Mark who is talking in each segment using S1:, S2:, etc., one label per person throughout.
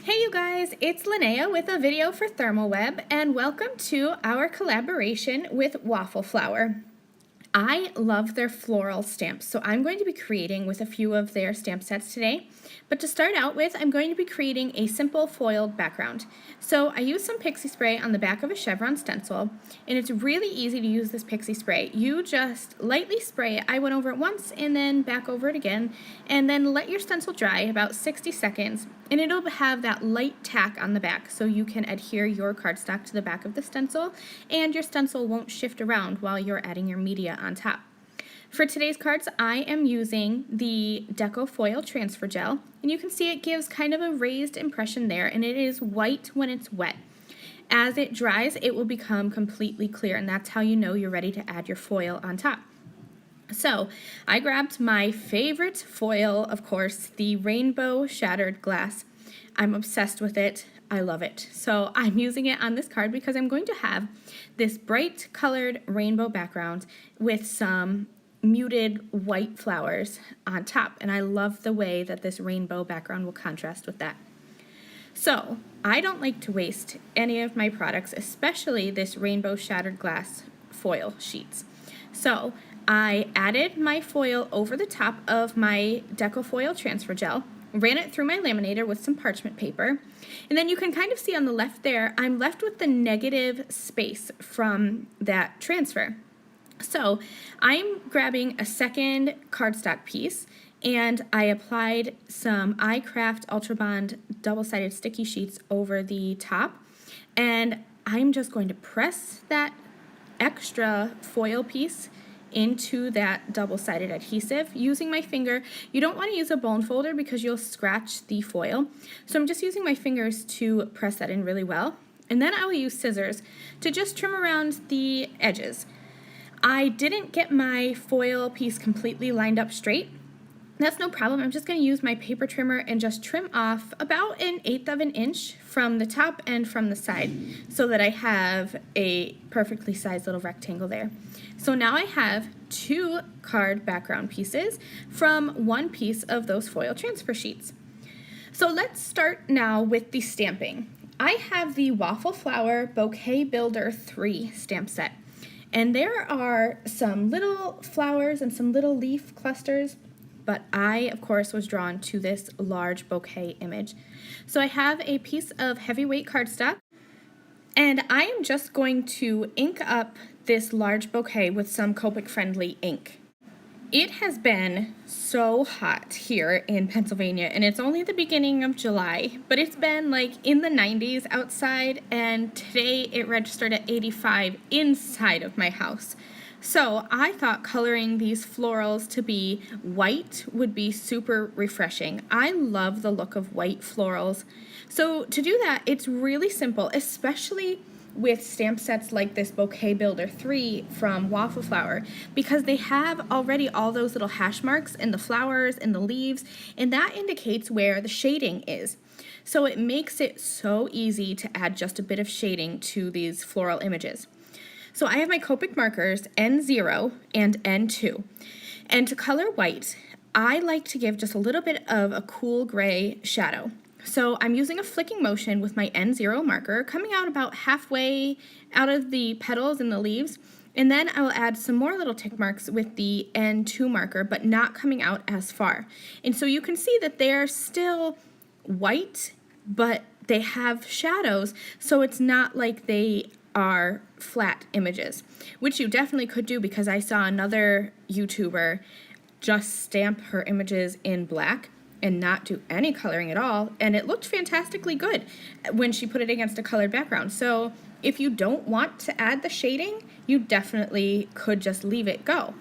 S1: Hey you guys, it's Lynnea with a video for ThermOWeb and welcome to our collaboration with Waffle Flower. I love their floral stamps, so I'm going to be creating with a few of their stamp sets today. But to start out with, I'm going to be creating a simple foiled background. So I used some pixie spray on the back of a chevron stencil, and it's really easy to use this pixie spray. You just lightly spray it. I went over it once and then back over it again, and then let your stencil dry about 60 seconds, and it'll have that light tack on the back so you can adhere your cardstock to the back of the stencil, and your stencil won't shift around while you're adding your media on top. For today's cards, I am using the Deco Foil Transfer Gel, and you can see it gives kind of a raised impression there, and it is white when it's wet. As it dries, it will become completely clear, and that's how you know you're ready to add your foil on top. So I grabbed my favorite foil, of course, the Rainbow Shattered Glass. I'm obsessed with it. I love it. So I'm using it on this card because I'm going to have this bright colored rainbow background with some muted white flowers on top. And I love the way that this rainbow background will contrast with that. So I don't like to waste any of my products, especially this Rainbow Shattered Glass foil sheets. So I added my foil over the top of my Deco Foil Transfer Gel, ran it through my laminator with some parchment paper, and then you can kind of see on the left there, I'm left with the negative space from that transfer. So I'm grabbing a second cardstock piece, and I applied some iCraft Ultra Bond double-sided sticky sheets over the top, and I'm just going to press that extra foil piece into that double-sided adhesive using my finger. You don't want to use a bone folder because you'll scratch the foil. So I'm just using my fingers to press that in really well. And then I will use scissors to just trim around the edges. I didn't get my foil piece completely lined up straight. That's no problem. I'm just going to use my paper trimmer and just trim off about 1/8 of an inch from the top and from the side so that I have a perfectly sized little rectangle there. So now I have 2 card background pieces from one piece of those foil transfer sheets. So let's start now with the stamping. I have the Waffle Flower Bouquet Builder 3 stamp set. And there are some little flowers and some little leaf clusters, but I, of course, was drawn to this large bouquet image. So I have a piece of heavyweight cardstock, and I am just going to ink up this large bouquet with some Copic-friendly ink. It has been so hot here in Pennsylvania, and it's only the beginning of July, but it's been like in the 90s outside, and today it registered at 85 inside of my house. So I thought coloring these florals to be white would be super refreshing. I love the look of white florals. So to do that, it's really simple, especially with stamp sets like this Bouquet Builder 3 from Waffle Flower, because they have already all those little hash marks in the flowers and the leaves, and that indicates where the shading is. So it makes it so easy to add just a bit of shading to these floral images. So I have my Copic markers N0 and N2. And to color white, I like to give just a little bit of a cool gray shadow. So I'm using a flicking motion with my N0 marker, coming out about halfway out of the petals and the leaves. And then I will add some more little tick marks with the N2 marker, but not coming out as far. And so you can see that they're still white, but they have shadows, so it's not like they are flat images, which you definitely could do because I saw another YouTuber just stamp her images in black and not do any coloring at all, and it looked fantastically good when she put it against a colored background. So if you don't want to add the shading, you definitely could just leave it go.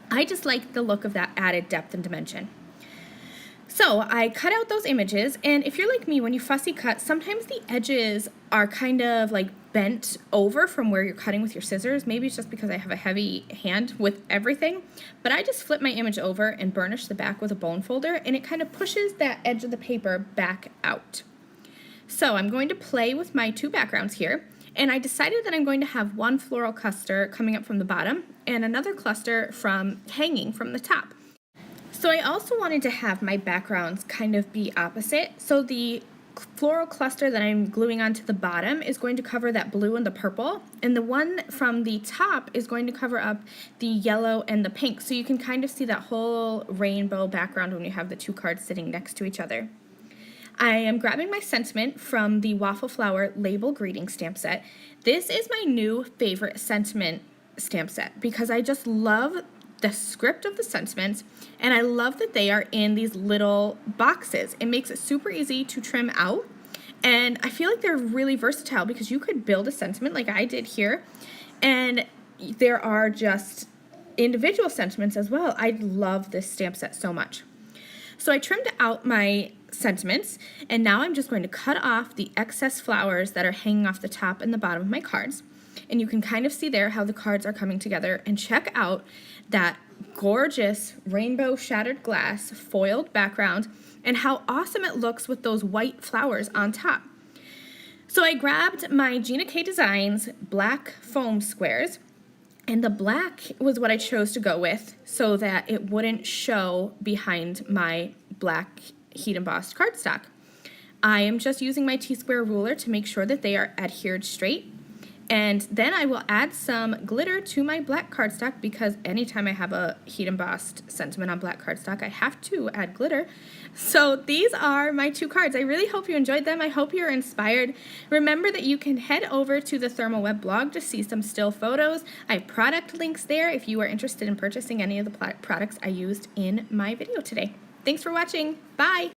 S1: I just like the look of that added depth and dimension. So I cut out those images, and if you're like me, when you fussy cut, sometimes the edges are kind of like bent over from where you're cutting with your scissors. Maybe it's just because I have a heavy hand with everything, but I just flip my image over and burnish the back with a bone folder, and it kind of pushes that edge of the paper back out. So I'm going to play with my 2 backgrounds here, and I decided that I'm going to have one floral cluster coming up from the bottom and another cluster from hanging from the top. So I also wanted to have my backgrounds kind of be opposite. So the floral cluster that I'm gluing onto the bottom is going to cover that blue and the purple, and the one from the top is going to cover up the yellow and the pink, so you can kind of see that whole rainbow background when you have the two cards sitting next to each other. I am grabbing my sentiment from the Waffle Flower Label Greeting stamp set. This is my new favorite sentiment stamp set because I just love the script of the sentiments, and I love that they are in these little boxes. It makes it super easy to trim out, and I feel like they're really versatile because you could build a sentiment like I did here, and there are just individual sentiments as well. I love this stamp set so much. So I trimmed out my sentiments, and now I'm just going to cut off the excess flowers that are hanging off the top and the bottom of my cards. And you can kind of see there how the cards are coming together, and check out that gorgeous rainbow shattered glass foiled background and how awesome it looks with those white flowers on top. So I grabbed my Gina K Designs black foam squares, and the black was what I chose to go with so that it wouldn't show behind my black heat embossed cardstock. I am just using my T-square ruler to make sure that they are adhered straight. And then I will add some glitter to my black cardstock because anytime I have a heat embossed sentiment on black cardstock, I have to add glitter. So these are my two cards. I really hope you enjoyed them. I hope you're inspired. Remember that you can head over to the ThermOWeb blog to see some still photos. I have product links there if you are interested in purchasing any of the products I used in my video today. Thanks for watching. Bye.